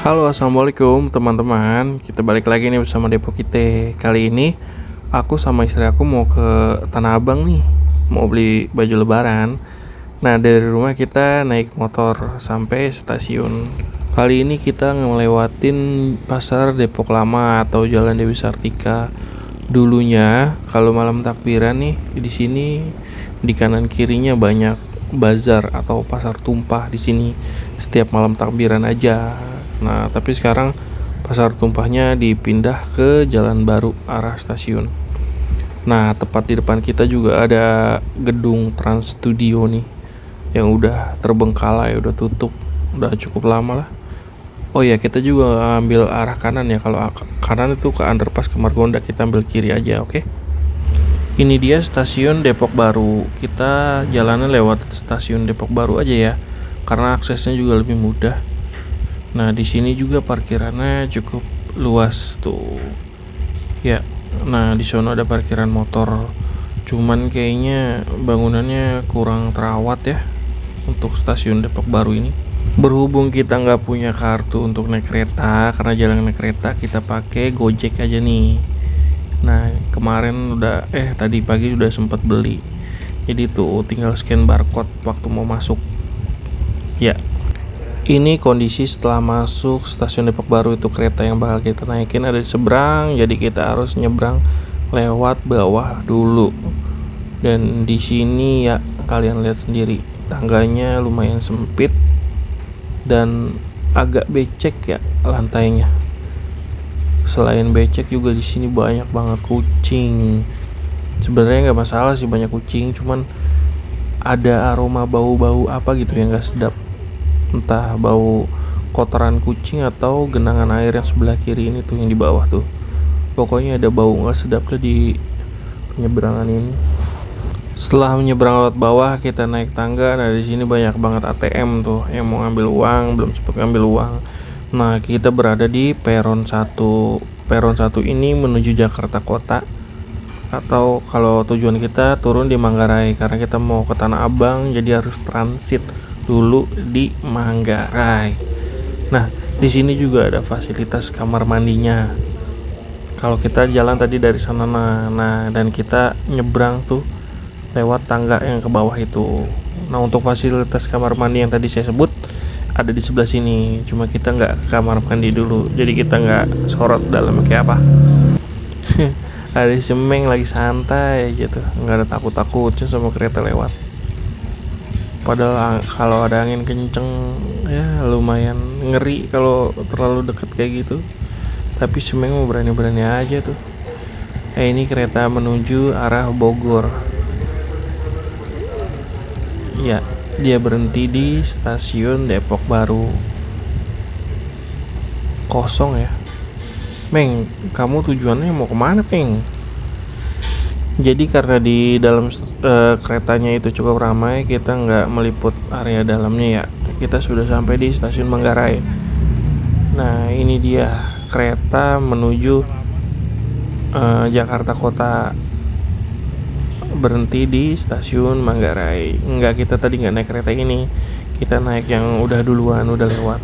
Halo, assalamualaikum teman-teman. Kita balik lagi nih bersama Depo Kita. Kali ini aku sama istri aku mau ke Tanah Abang nih, mau beli baju lebaran. Nah, dari rumah kita naik motor sampai stasiun. Kali ini kita ngelewatin pasar Depok Lama atau Jalan Dewi Sartika. Dulunya kalau malam takbiran nih di sini di kanan kirinya banyak bazar atau pasar tumpah di sini setiap malam takbiran aja. Nah, tapi sekarang pasar tumpahnya dipindah ke Jalan Baru arah stasiun. Nah, tepat di depan kita juga ada gedung Trans Studio nih yang udah terbengkalai, udah tutup, udah cukup lama lah. Oh ya, kita juga ambil arah kanan ya. Kalau kanan itu ke underpass ke Margonda, kita ambil kiri aja, oke? Ini dia stasiun Depok Baru. Kita jalannya lewat stasiun Depok Baru aja ya, karena aksesnya juga lebih mudah. Nah, di sini juga parkirannya cukup luas tuh. Ya, nah di sana ada parkiran motor. Cuman kayaknya bangunannya kurang terawat ya untuk stasiun Depok Baru ini. Berhubung kita nggak punya kartu untuk naik kereta, karena jarang naik kereta, kita pakai Gojek aja nih. Nah, kemarin tadi pagi udah sempat beli. Jadi tuh tinggal scan barcode waktu mau masuk. Ya. Ini kondisi setelah masuk stasiun Depok Baru. Itu kereta yang bakal kita naikin ada di seberang, jadi kita harus nyebrang lewat bawah dulu. Dan di sini ya kalian lihat sendiri, tangganya lumayan sempit dan agak becek ya lantainya. Selain becek juga di sini banyak banget kucing. Sebenarnya nggak masalah sih banyak kucing, cuman ada aroma bau-bau apa gitu yang nggak sedap. Entah bau kotoran kucing atau genangan air yang sebelah kiri ini tuh yang di bawah tuh. Pokoknya ada bau nggak sedap lah di penyeberangan ini. Setelah menyeberang lewat bawah, kita naik tangga. Nah, di sini banyak banget ATM tuh yang mau ngambil uang, belum sempat ngambil uang. Nah, kita berada di peron 1. Peron 1 ini menuju Jakarta Kota, atau kalau tujuan kita turun di Manggarai karena kita mau ke Tanah Abang, jadi harus transit dulu di Manggarai. Nah, di sini juga ada fasilitas kamar mandinya. Kalau kita jalan tadi dari sana, nah dan kita nyebrang tuh lewat tangga yang ke bawah itu. Nah, untuk fasilitas kamar mandi yang tadi saya sebut ada di sebelah sini. Cuma kita nggak ke kamar mandi dulu, jadi kita nggak sorot dalamnya kayak apa. Ada semeng lagi santai gitu, nggak ada takut-takutnya sama kereta lewat. Padahal kalau ada angin kenceng ya lumayan ngeri kalau terlalu deket kayak gitu. Tapi semeng mau berani-berani aja tuh. Ini kereta menuju arah Bogor. Ya, dia berhenti di stasiun Depok Baru. Kosong ya. Meng, kamu tujuannya mau kemana, Meng? Jadi karena di dalam keretanya itu cukup ramai, kita nggak meliput area dalamnya ya. Kita sudah sampai di stasiun Manggarai. Nah, ini dia kereta menuju Jakarta Kota. Berhenti di stasiun Manggarai. Kita tadi nggak naik kereta ini, kita naik yang udah duluan, udah lewat.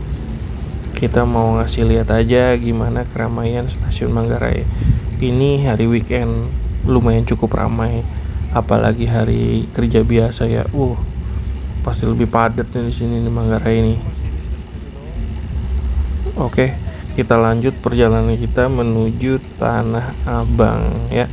Kita mau ngasih lihat aja gimana keramaian stasiun Manggarai. Ini hari weekend, lumayan cukup ramai, apalagi hari kerja biasa ya. Pasti lebih padat nih di sini nih Manggarai ini. Oke, kita lanjut perjalanan kita menuju Tanah Abang ya.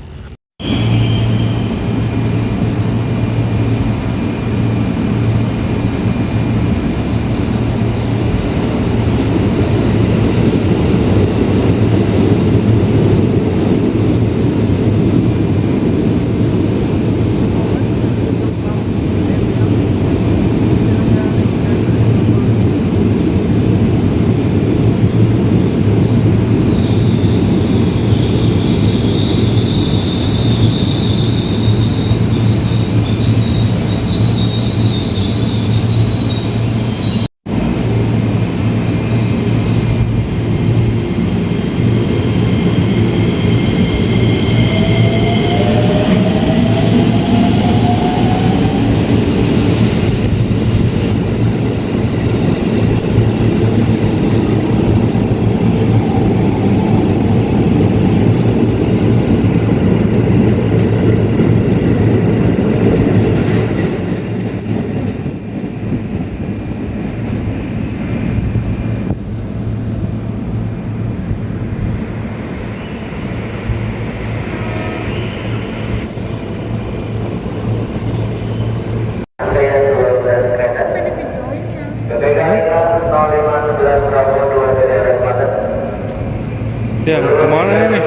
Ya, kemana ini?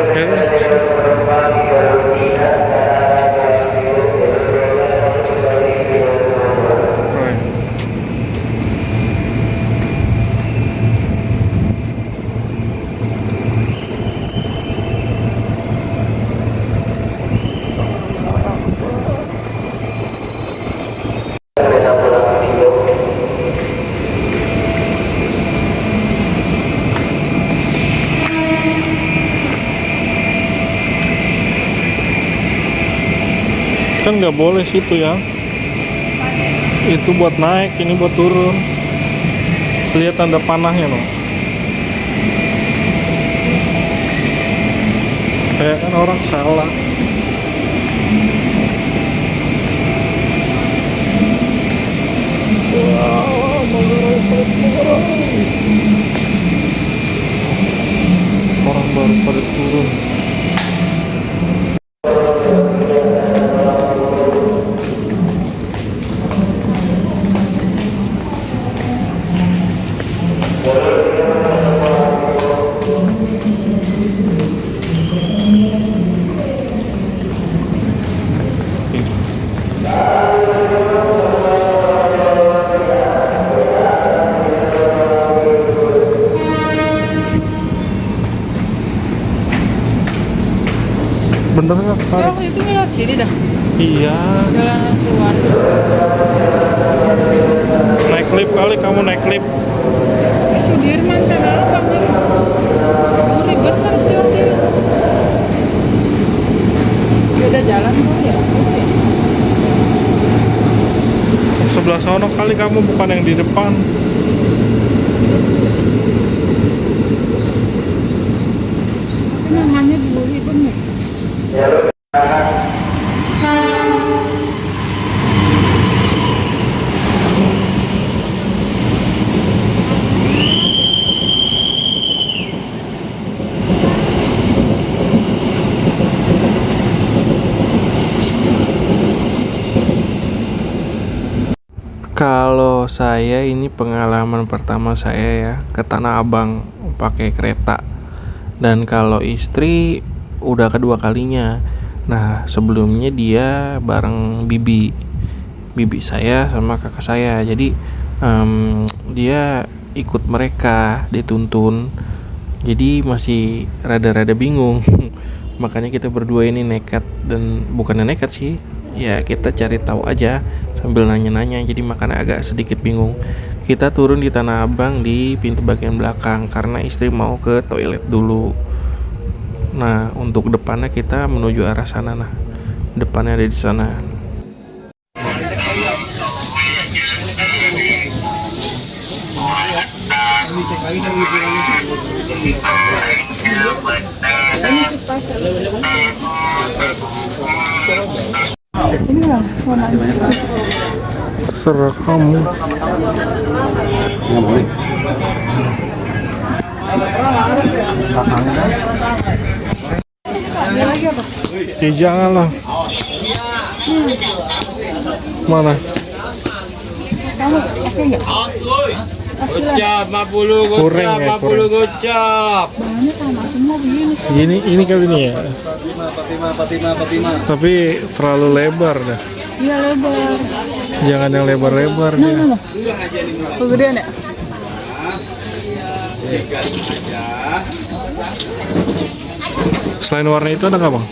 Kan nggak boleh situ ya, itu buat naik, ini buat turun. Lihat tanda panahnya loh, kayak kan orang salah. Orang baru pada turun. Bener nggak Pak? Waktu itu ngelewat sini dah. Iya. Jalan keluar. Naik lift kali kamu naik lift. Di Sudirman Tanah Abang nih. Ribet terus sih waktu itu. Beda jalan kok ya. Sebelah sono kali kamu, bukan yang di depan. Namanya dulu ribet nih. Kalau saya ini pengalaman pertama saya ya ke Tanah Abang pakai kereta. Dan kalau istri udah kedua kalinya. Nah, sebelumnya dia bareng bibi saya sama kakak saya. Jadi dia ikut mereka dituntun. Jadi masih rada-rada bingung. Makanya kita berdua ini nekat, dan bukannya nekat sih, ya kita cari tahu aja sambil nanya-nanya. Jadi makanya agak sedikit bingung. Kita turun di Tanah Abang di pintu bagian belakang karena istri mau ke toilet dulu. Nah, untuk depannya kita menuju arah sana. Nah, depannya ada di sana. Ini lah warnanya. Terserah kamu. Nggak boleh. Ya jangan lah. Mana? Kamu oke nggak? Gocap, 50 Kurang gocap, ya, 50 gocap. Bahannya sama semua begini sih. Ini kali ini ya. Fatima. Tapi terlalu lebar dah. Iya lebar. Jangan yang lebar-lebar Nah, dia. nah, nah. Kegedean ya? Selain warna itu ada nggak bang?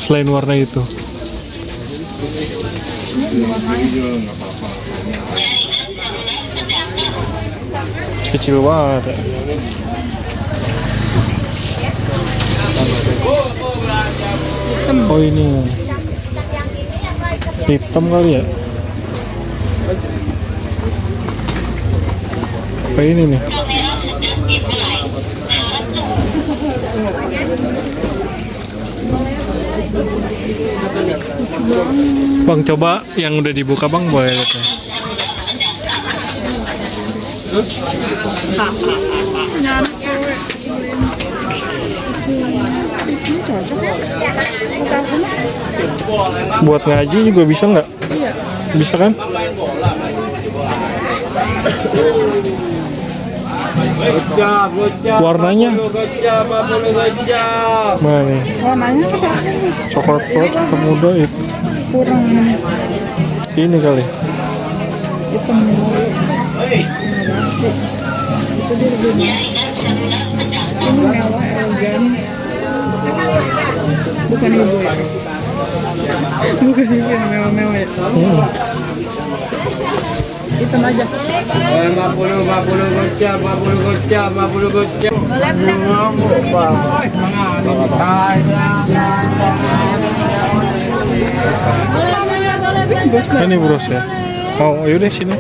Selain warna itu. Kecil banget. Ya. Oh ini hitam kali ya? Apa ini nih? Bang coba yang udah dibuka bang, boleh lihat ya? Nyari cewek. Di sini cocok ya? Bukan sama? Buat ngaji juga bisa nggak? Iya. Bisa kan? Gocap, gocap. Warnanya? 50 gocap, 50 gocap. Mana nih? Warnanya apa? Coklat pemuda itu. Kurang Ini kali. hitam. Itu dia lebih ini mewah elegan. Bukan ibu ya? Bukan ibu yang mewah-mewah ya? Hitam aja. 50 gocap, 50 gocap, 50 gocap. Ini bros ya. Mau yaudah sini.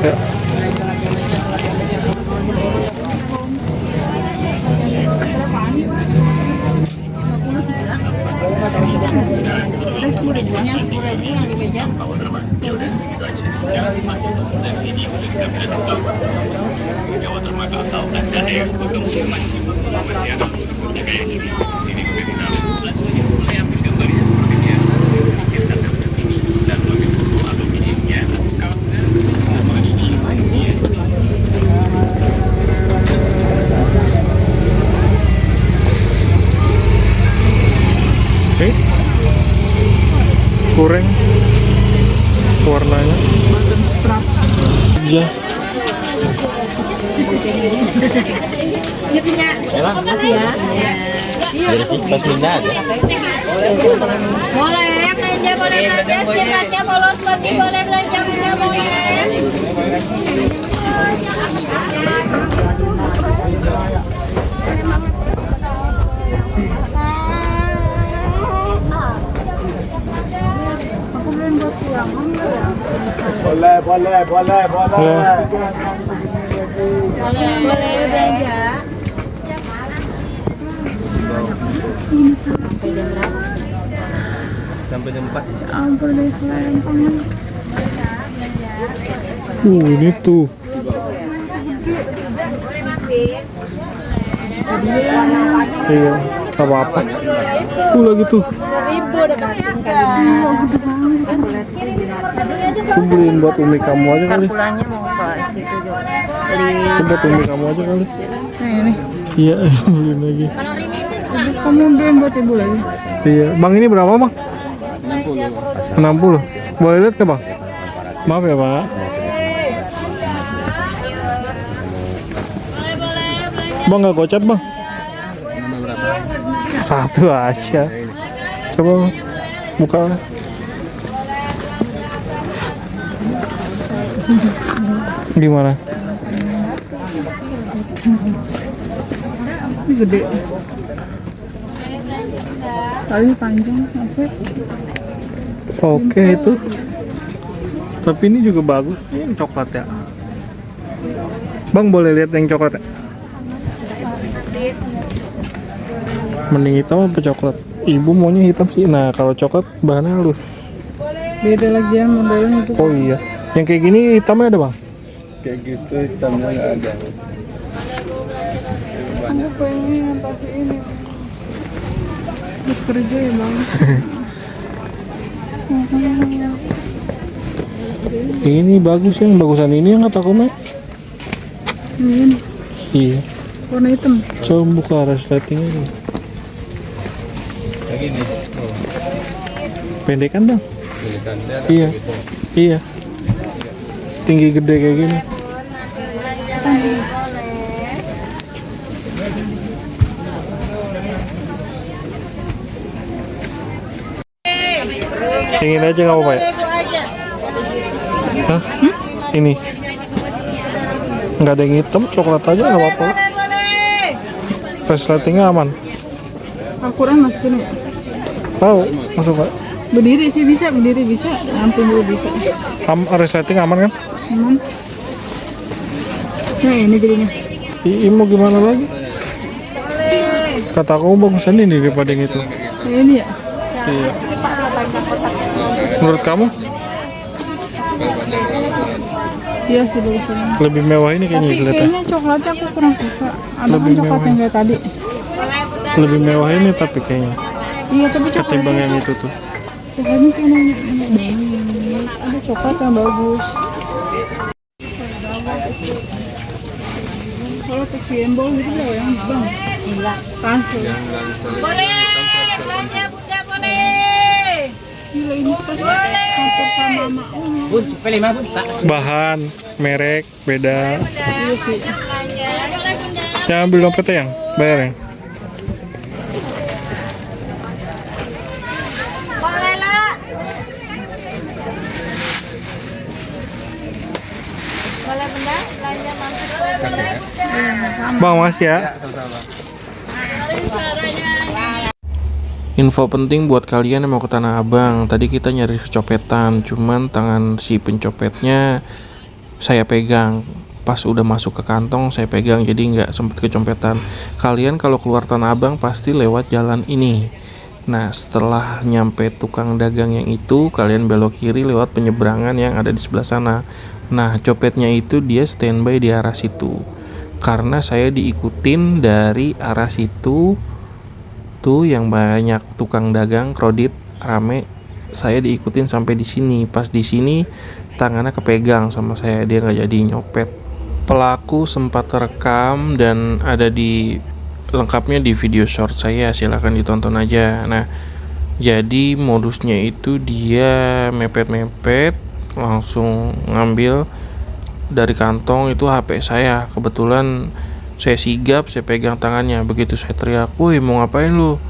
Ya. Oke. Kurang warnanya. Bottom strap. Iya. Dari sini pas pindah ada. Boleh belanja, boleh belanja, sifatnya polos seperti boleh belanja, boleh boleh. Boleh. Boleh belanja. Sampai jam 4. Ampun deh, selain kamu. Ini tuh. Iya, apa-apa. Lagi tuh. Aku beliin buat umi kamu aja kali. Pulangnya mau ke situ juga. Beli Itu buat umi kamu aja kali. Nah ini. Iya, beliin lagi. Kamu beliin buat ibu lagi. Iya, bang ini berapa bang? 60. Boleh lihat ke bang? Maaf ya pak. Bang nggak gocap bang? Satu aja. Coba Bang, buka. Gimana? Ini gede. Kali panjang, oke. Oke itu. Tapi ini juga bagus. Ini yang coklat ya. Bang boleh lihat yang coklat ya? Mending hitam apa coklat? Ibu maunya hitam sih. Nah, kalau coklat bahannya halus. Beda lagi ya modelnya itu. Oh iya. Yang kayak gini hitamnya ada, Bang? Kayak gitu hitamnya nggak ada. Aku pengen pakai ini. Terus kerja ya bang. Ini bagus, yang bagusan ini yang kata Komet. Ini Iya. warna hitam. Coba buka resletingnya ini. Yang ini. Pendekan dong. Pilihannya ada Iya. Iya. Tinggi gede kayak gini. Yang ini aja nggak apa-apa ya? Hah? Ini? Nggak ada yang hitam, coklat aja nggak apa-apa. Resletingnya aman. Akuran masukin ya. Tahu, masuk Pak. Berdiri sih bisa, berdiri bisa. Hampir dulu bisa. Resleting aman kan? Aman. Nah ini jadinya. Mau gimana lagi? Kata aku bagusan ini daripada yang itu. Nah, ini ya. Iya. Menurut kamu Iya sih bagus ini. lebih mewah ini kayaknya Tapi dilihatnya. kayaknya coklatnya aku kurang suka. Ada Lebih kan coklat mewah. yang kayak tadi. Lebih mewah ini tapi kayaknya Iya tapi ketimbang coklatnya. yang itu tuh. Coklatnya kayaknya ada coklat yang bagus. Kalau pakai embol gitu loh yang bang. Pasir. Boleh, belanja bunda boleh. Gila ini pas kantor sama mama. Bahan, merek beda. Iya sih. Yang ambil dompetnya yang bayar yang. Boleh lah. Boleh bunda, belanja mampir boleh. Bang, makasih ya. Info penting buat kalian yang mau ke Tanah Abang. Tadi kita nyari kecopetan, cuman tangan si pencopetnya saya pegang. Pas udah masuk ke kantong saya pegang, jadi nggak sempet kecompetan. Kalian kalau keluar Tanah Abang pasti lewat jalan ini. Nah, setelah nyampe tukang dagang yang itu, kalian belok kiri lewat penyeberangan yang ada di sebelah sana. Nah, copetnya itu dia standby di arah situ. Karena saya diikutin dari arah situ tuh yang banyak tukang dagang kredit rame, saya diikutin sampai di sini. Pas di sini tangannya kepegang sama saya, dia nggak jadi nyopet. Pelaku sempat terekam dan ada di lengkapnya di video short saya, silahkan ditonton aja. Nah, jadi modusnya itu dia mepet-mepet langsung ngambil dari kantong itu HP saya. Kebetulan saya sigap, saya pegang tangannya. Begitu saya teriak, "Woi, mau ngapain lu?"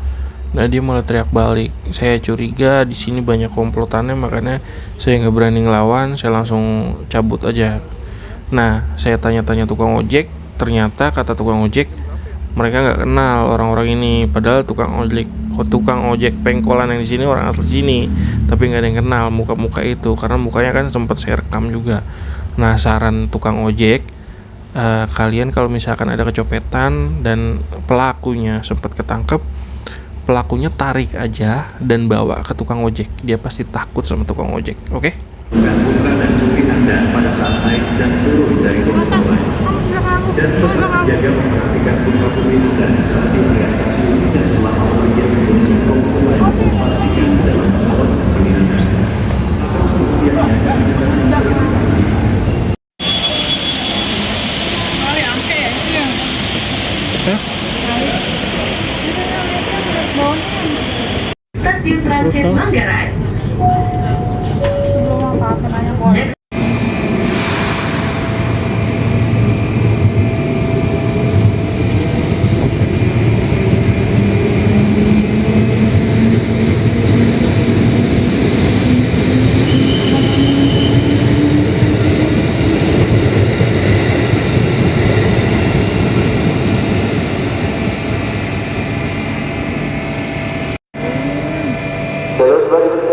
Nah, dia malah teriak balik. Saya curiga di sini banyak komplotannya, makanya saya nggak berani ngelawan. Saya langsung cabut aja. Nah, saya tanya-tanya tukang ojek. Ternyata kata tukang ojek, mereka nggak kenal orang-orang ini. Padahal tukang ojek pengkolan yang di sini orang asli sini, tapi nggak ada yang kenal muka-muka itu karena mukanya kan sempat saya rekam juga. Nah, saran tukang ojek, kalian kalau misalkan ada kecopetan dan pelakunya sempat ketangkep, pelakunya tarik aja dan bawa ke tukang ojek. Dia pasti takut sama tukang ojek. Oke? Stasiun Transit Manggarai.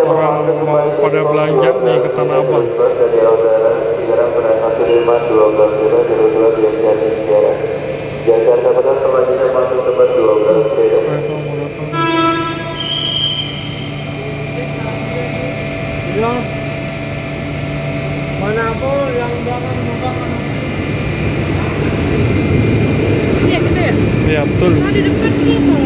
Orang mau pada belanja nih ke Tanah Abang. Kereta Mana pun yang belakang Iya gitu ya? Iya betul. Nah di depan kosong.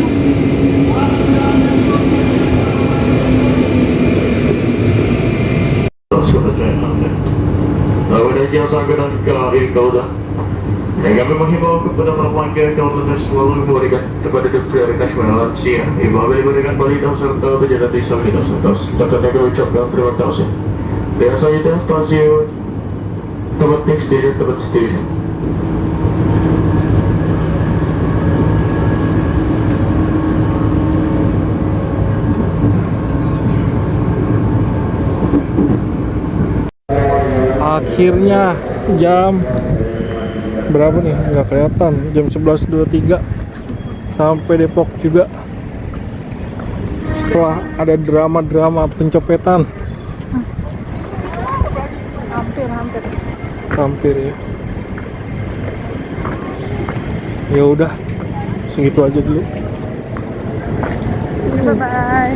Ada jasa dan KAI Kauda. Dan kami menghimbau kepada pelanggan Kauda selalu memberikan kepada prioritas lansia, ibu berikan balita serta pejabat disabilitas atas kata-kata ucapkan terima kasih. Biasanya stasiun tempat station. Akhirnya jam berapa nih? Nggak kelihatan. Jam 11.23 sampai Depok juga. Setelah ada drama-drama pencopetan. Hampir ya. Ya udah, segitu aja dulu. Bye bye.